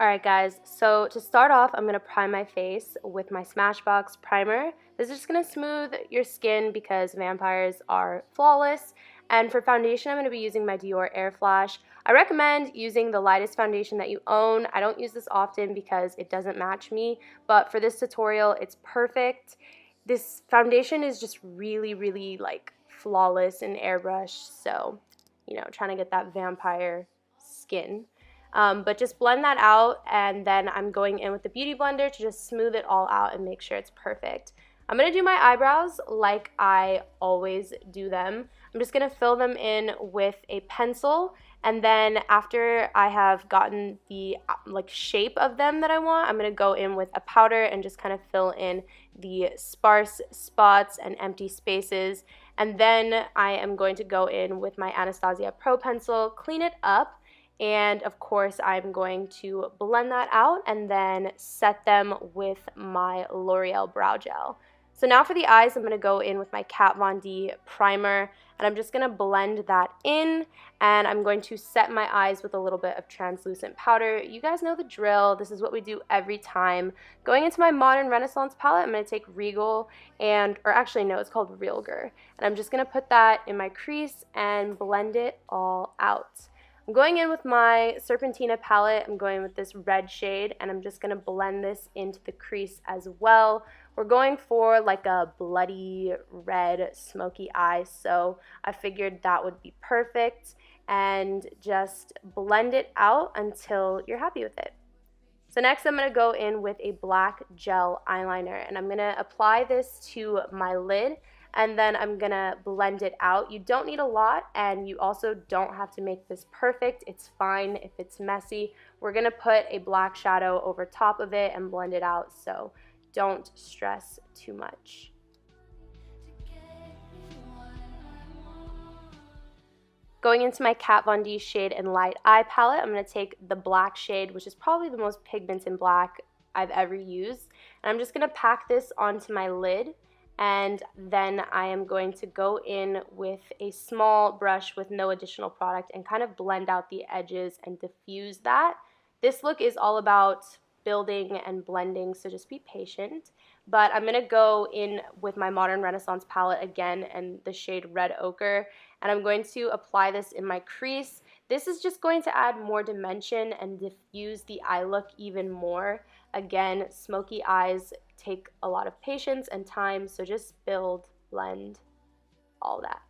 Alright guys, so to start off, I'm going to prime my face with my Smashbox primer. This is just going to smooth your skin because vampires are flawless. And for foundation, I'm going to be using my Dior Air Flash. I recommend using the lightest foundation that you own. I don't use this often because it doesn't match me, but for this tutorial, it's perfect. This foundation is just really like flawless and airbrushed, so, trying to get that vampire skin. But just blend that out, and then I'm going in with the Beauty Blender to just smooth it all out and make sure it's perfect. I'm going to do my eyebrows like I always do them. I'm just going to fill them in with a pencil, and then after I have gotten the shape of them that I want, I'm going to go in with a powder and just kind of fill in the sparse spots and empty spaces. And then I am going to go in with my Anastasia Pro Pencil, clean it up, and of course I'm going to blend that out and then set them with my L'Oreal Brow Gel. So now for the eyes, I'm going to go in with my Kat Von D primer, and I'm just going to blend that in, and I'm going to set my eyes with a little bit of translucent powder. You guys know the drill. This is what we do every time. Going into my Modern Renaissance palette, I'm going to take Regal, or actually no, it's called Realger, and I'm just going to put that in my crease and blend it all out. I'm going in with my Serpentina palette. I'm going with this red shade, and I'm just going to blend this into the crease as well. We're going for like a bloody red smoky eye, so I figured that would be perfect, and just blend it out until you're happy with it. So next I'm going to go in with a black gel eyeliner, and I'm going to apply this to my lid, and then I'm going to blend it out. You don't need a lot, and you also don't have to make this perfect. It's fine if it's messy. We're going to put a black shadow over top of it and blend it out, so don't stress too much. Going into my Kat Von D Shade and Light Eye palette, I'm going to take the black shade, which is probably the most pigment in black I've ever used, and I'm just going to pack this onto my lid, and then I am going to go in with a small brush with no additional product and kind of blend out the edges and diffuse that. This look is all about building and blending, so just be patient. But I'm going to go in with my Modern Renaissance palette again and the shade Red Ochre, and I'm going to apply this in my crease. This is just going to add more dimension and diffuse the eye look even more. Again, smoky eyes take a lot of patience and time, so just build, blend, all that.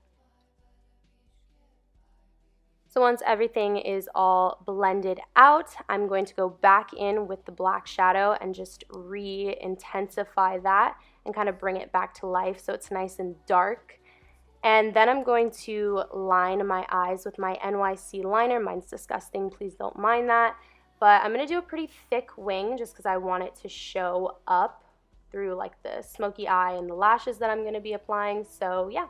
So once everything is all blended out, I'm going to go back in with the black shadow and just re-intensify that and kind of bring it back to life so it's nice and dark. And then I'm going to line my eyes with my NYC liner. Mine's disgusting, please don't mind that. But I'm going to do a pretty thick wing just because I want it to show up through like the smoky eye and the lashes that I'm going to be applying. So yeah.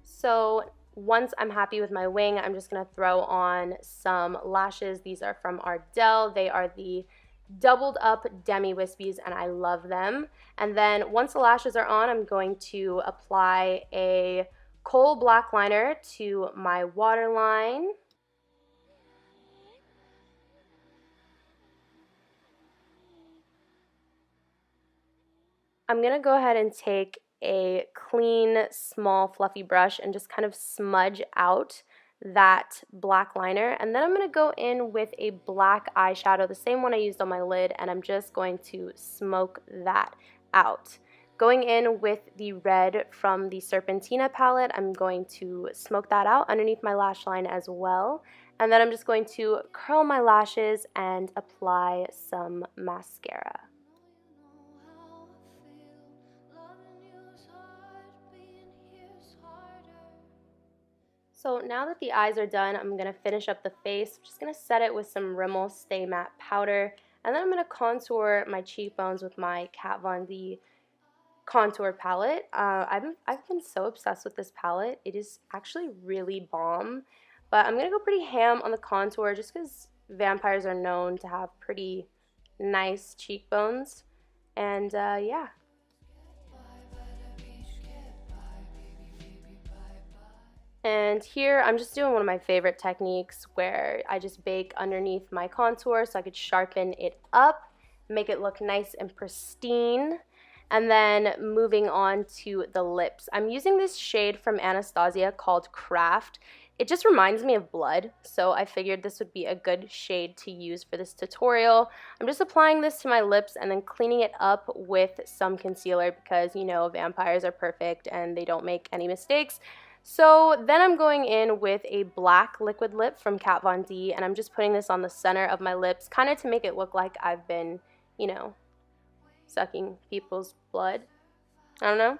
So once I'm happy with my wing, I'm just going to throw on some lashes. These are from Ardell. They are the doubled up Demi Wispies, and I love them. And then once the lashes are on, I'm going to apply a coal black liner to my waterline. I'm going to go ahead and take a clean, small, fluffy brush and just kind of smudge out that black liner, and then I'm going to go in with a black eyeshadow, the same one I used on my lid, and I'm just going to smoke that out. Going in with the red from the Serpentina palette, I'm going to smoke that out underneath my lash line as well, and then I'm just going to curl my lashes and apply some mascara. So now that the eyes are done, I'm going to finish up the face. I'm just going to set it with some Rimmel Stay Matte Powder, and then I'm going to contour my cheekbones with my Kat Von D contour palette. I've been so obsessed with this palette. It is actually really bomb. But I'm going to go pretty ham on the contour just because vampires are known to have pretty nice cheekbones. And yeah. And here I'm just doing one of my favorite techniques where I just bake underneath my contour so I could sharpen it up, make it look nice and pristine. And then moving on to the lips. I'm using this shade from Anastasia called Craft. It just reminds me of blood, so I figured this would be a good shade to use for this tutorial. I'm just applying this to my lips and then cleaning it up with some concealer because, you know, vampires are perfect and they don't make any mistakes. So then I'm going in with a black liquid lip from Kat Von D, and I'm just putting this on the center of my lips, kind of to make it look like I've been, you know, sucking people's blood. I don't know.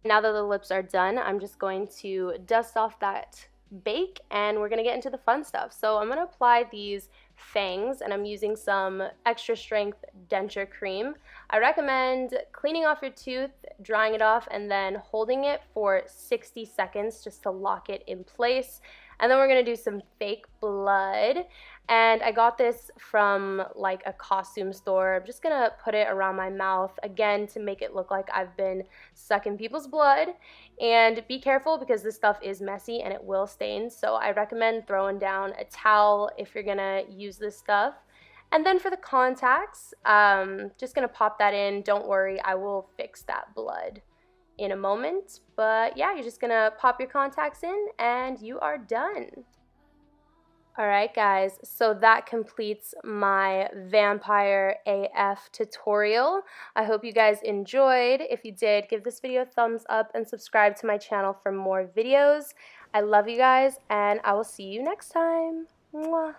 Now that the lips are done, I'm just going to dust off that bake and we're going to get into the fun stuff. So I'm going to apply these fangs and I'm using some extra strength denture cream. I recommend cleaning off your tooth, drying it off, and then holding it for 60 seconds just to lock it in place. And then we're going to do some fake blood. And I got this from like a costume store. I'm just going to put it around my mouth again to make it look like I've been sucking people's blood. And be careful because this stuff is messy and it will stain. So I recommend throwing down a towel if you're going to use this stuff. And then for the contacts, just going to pop that in. Don't worry, I will fix that blood in a moment. But yeah, you're just going to pop your contacts in and you are done. Alright guys, so that completes my Vampire AF tutorial. I hope you guys enjoyed. If you did, give this video a thumbs up and subscribe to my channel for more videos. I love you guys and I will see you next time. Mwah.